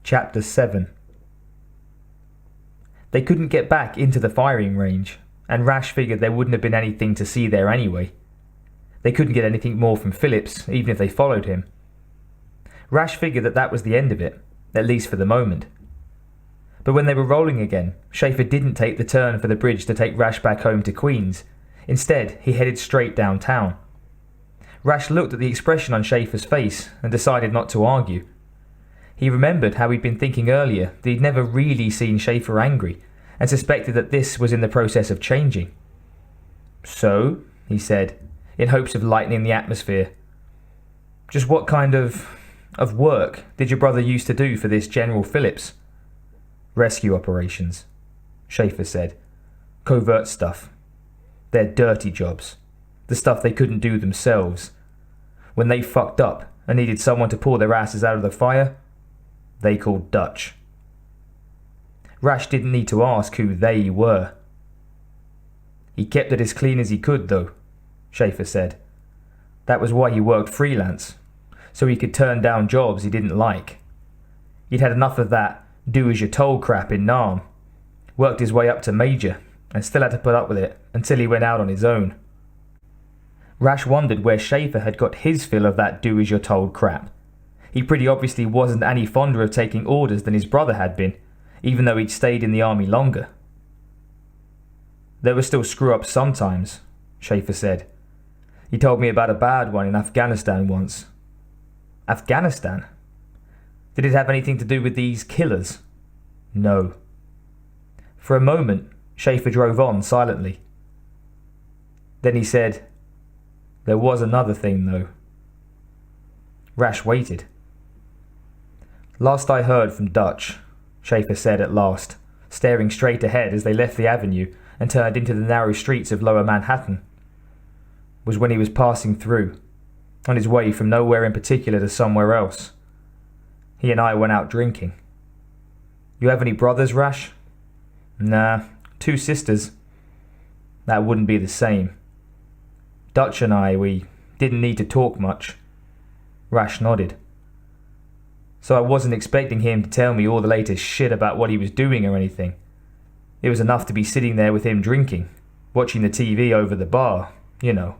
Chapter 7. They couldn't get back into the firing range, and Rash figured there wouldn't have been anything to see there anyway. They couldn't get anything more from Phillips, even if they followed him. Rash figured that was the end of it, at least for the moment. But when they were rolling again, Schaefer didn't take the turn for the bridge to take Rash back home to Queens. Instead, he headed straight downtown. Rash looked at the expression on Schaefer's face and decided not to argue. He remembered how he'd been thinking earlier that he'd never really seen Schaefer angry, and suspected that this was in the process of changing. "So," he said, in hopes of lightening the atmosphere, "just what kind of work did your brother used to do for this General Phillips?" "Rescue operations," Schaefer said. "Covert stuff. They're dirty jobs. The stuff they couldn't do themselves. When they fucked up and needed someone to pull their asses out of the fire, they called Dutch." Rash didn't need to ask who they were. "He kept it as clean as he could, though," Schaefer said. "That was why he worked freelance, so he could turn down jobs he didn't like. He'd had enough of that do-as-you're-told crap in Nam, worked his way up to major, and still had to put up with it until he went out on his own." Rash wondered where Schaefer had got his fill of that do-as-you're-told crap. He pretty obviously wasn't any fonder of taking orders than his brother had been, even though he'd stayed in the army longer. "There were still screw-ups sometimes," Schaefer said. "He told me about a bad one in Afghanistan once." "Afghanistan? Did it have anything to do with these killers?" "No." For a moment, Schaefer drove on silently. Then he said, "There was another thing, though." Rash waited. "Last I heard from Dutch," Schaefer said at last, staring straight ahead as they left the avenue and turned into the narrow streets of Lower Manhattan, "was when he was passing through, on his way from nowhere in particular to somewhere else. He and I went out drinking." "You have any brothers, Rash?" "Nah, 2 sisters." "That wouldn't be the same. Dutch and I, we didn't need to talk much." Rash nodded. "So I wasn't expecting him to tell me all the latest shit about what he was doing or anything. It was enough to be sitting there with him drinking, watching the TV over the bar, you know.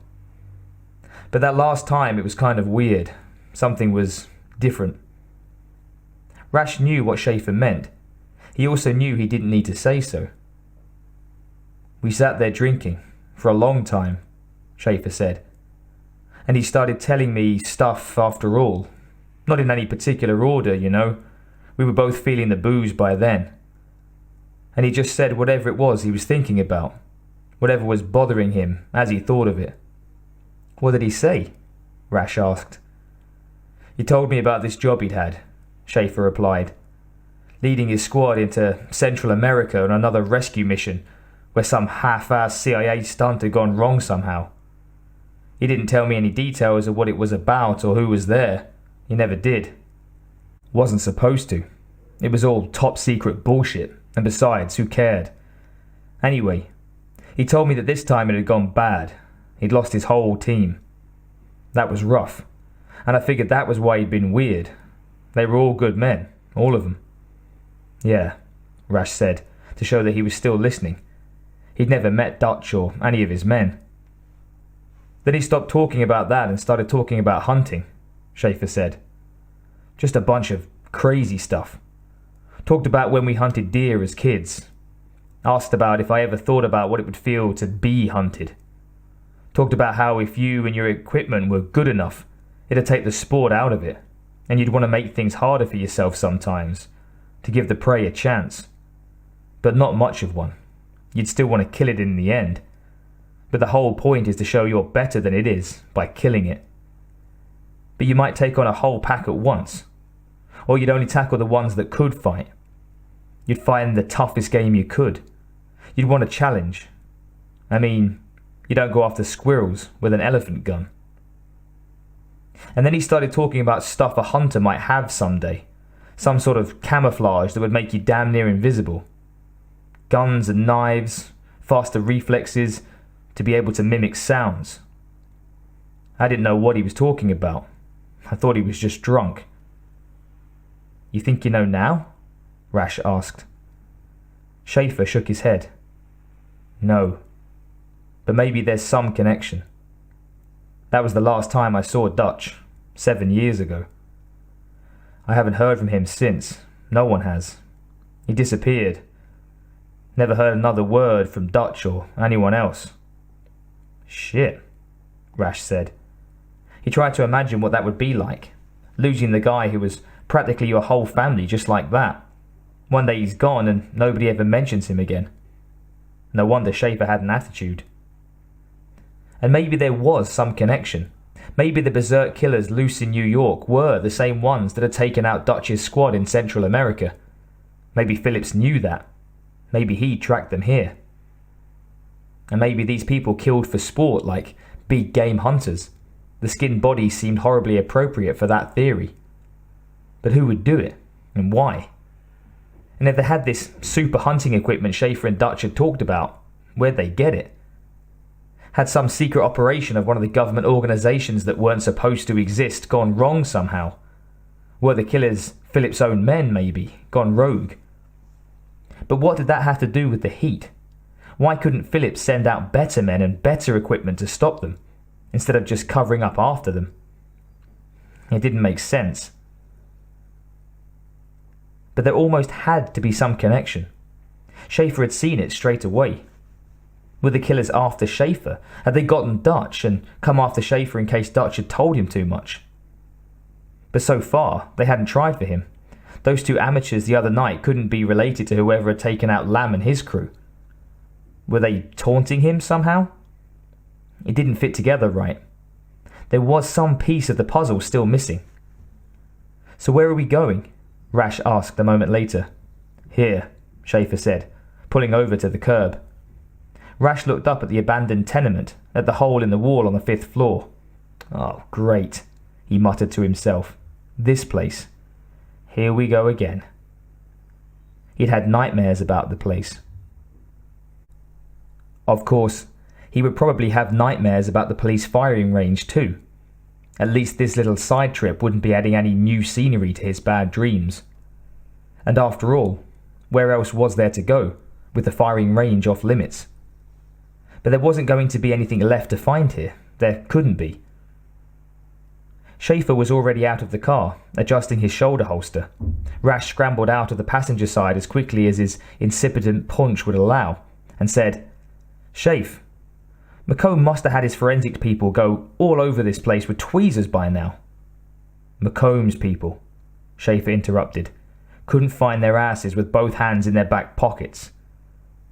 But that last time it was kind of weird. Something was different." Rash knew what Schaefer meant. He also knew he didn't need to say so. "We sat there drinking, for a long time," Schaefer said. "And he started telling me stuff after all. Not in any particular order, you know. We were both feeling the booze by then. And he just said whatever it was he was thinking about, whatever was bothering him as he thought of it." "What did he say?" Rash asked. "He told me about this job he'd had," Schaefer replied. "Leading his squad into Central America on another rescue mission where some half-assed CIA stunt had gone wrong somehow. He didn't tell me any details of what it was about or who was there. He never did. Wasn't supposed to. It was all top-secret bullshit, and besides, who cared? Anyway, he told me that this time it had gone bad. He'd lost his whole team. That was rough, and I figured that was why he'd been weird. They were all good men, all of them." "Yeah," Rash said, to show that he was still listening. He'd never met Dutch or any of his men. "Then he stopped talking about that and started talking about hunting," Schaefer said. "Just a bunch of crazy stuff. Talked about when we hunted deer as kids. Asked about if I ever thought about what it would feel to be hunted. Talked about how if you and your equipment were good enough, it'd take the sport out of it, and you'd want to make things harder for yourself sometimes, to give the prey a chance. But not much of one. You'd still want to kill it in the end. But the whole point is to show you're better than it is by killing it. But you might take on a whole pack at once. Or you'd only tackle the ones that could fight. You'd find the toughest game you could. You'd want a challenge. I mean, you don't go after squirrels with an elephant gun." And then he started talking about stuff a hunter might have someday. Some sort of camouflage that would make you damn near invisible. Guns and knives, faster reflexes, to be able to mimic sounds. I didn't know what he was talking about. I thought he was just drunk. You think you know now? Rash asked. Schaefer shook his head. No. But maybe there's some connection. That was the last time I saw Dutch, 7 years ago. I haven't heard from him since. No one has. He disappeared. Never heard another word from Dutch or anyone else. Shit, Rash said. He tried to imagine what that would be like, losing the guy who was practically your whole family just like that. One day he's gone and nobody ever mentions him again. No wonder Schaefer had an attitude. And maybe there was some connection. Maybe the berserk killers loose in New York were the same ones that had taken out Dutch's squad in Central America. Maybe Phillips knew that. Maybe he tracked them here. And maybe these people killed for sport like big game hunters. The skinned bodies seemed horribly appropriate for that theory. But who would do it? And why? And if they had this super hunting equipment Schaefer and Dutch had talked about, where'd they get it? Had some secret operation of one of the government organizations that weren't supposed to exist gone wrong somehow? Were the killers Phillips' own men, maybe, gone rogue? But what did that have to do with the heat? Why couldn't Phillips send out better men and better equipment to stop them, instead of just covering up after them? It didn't make sense. But there almost had to be some connection. Schaefer had seen it straight away. Were the killers after Schaefer? Had they gotten Dutch and come after Schaefer in case Dutch had told him too much? But so far, they hadn't tried for him. Those two amateurs the other night couldn't be related to whoever had taken out Lamb and his crew. Were they taunting him somehow? It didn't fit together right. There was some piece of the puzzle still missing. So where are we going? Rash asked a moment later. Here, Schaefer said, pulling over to the curb. Rash looked up at the abandoned tenement, at the hole in the wall on the 5th floor. Oh, great, he muttered to himself. This place. Here we go again. He'd had nightmares about the place. Of course, he would probably have nightmares about the police firing range too. At least this little side trip wouldn't be adding any new scenery to his bad dreams. And after all, where else was there to go, with the firing range off limits? But there wasn't going to be anything left to find here. There couldn't be. Schaefer was already out of the car, adjusting his shoulder holster. Rash scrambled out of the passenger side as quickly as his incipient paunch would allow, and said, "Schaefer, McComb must have had his forensic people go all over this place with tweezers by now." "McComb's people," Schaefer interrupted, "couldn't find their asses with both hands in their back pockets.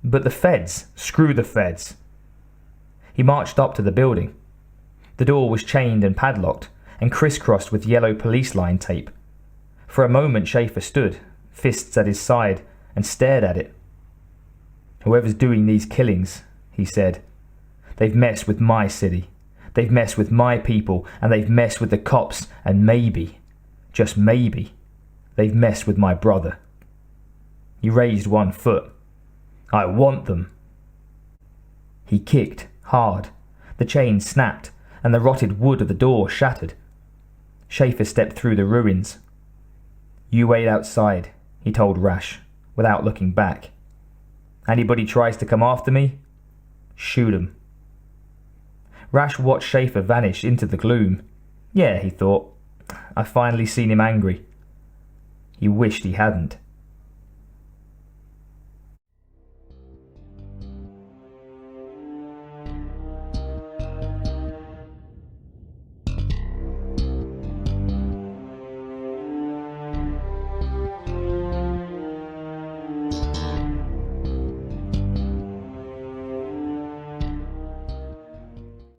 But the feds, screw the feds." He marched up to the building. The door was chained and padlocked, and crisscrossed with yellow police line tape. For a moment Schaefer stood, fists at his side, and stared at it. "Whoever's doing these killings," he said, "they've messed with my city. They've messed with my people, and they've messed with the cops, and maybe, just maybe, they've messed with my brother." He raised one foot. "I want them." He kicked hard. The chain snapped, and the rotted wood of the door shattered. Schaefer stepped through the ruins. "You wait outside," he told Rash, without looking back. "Anybody tries to come after me, shoot 'em." Rash watched Schaefer vanish into the gloom. Yeah, he thought, I've finally seen him angry. He wished he hadn't.